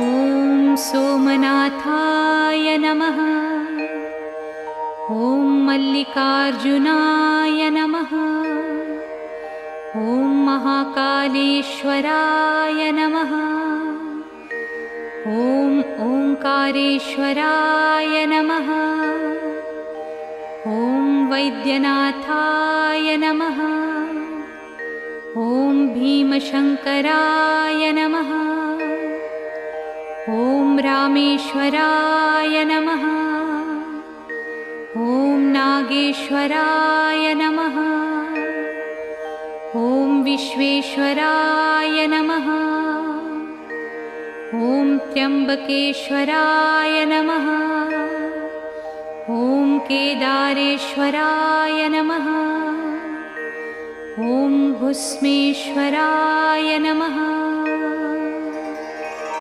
ॐ सोमनाथाय नमः। ॐ मल्लिकार्जुनाय नमः। ॐ महाकालेश्वराय नमः। ॐ ओंकारेश्वराय नमः। ॐ वैद्यनाथाय नमः। ॐ भीमशंकराय नमः। ॐ रामेश्वराय नमः। ॐ नागेश्वराय नमः। ॐ विश्वेश्वराय नमः। ॐ त्र्यंबकेश्वराय नमः। ॐ केदारेश्वराय नमः। ॐ भुस्मेश्वराय नमः।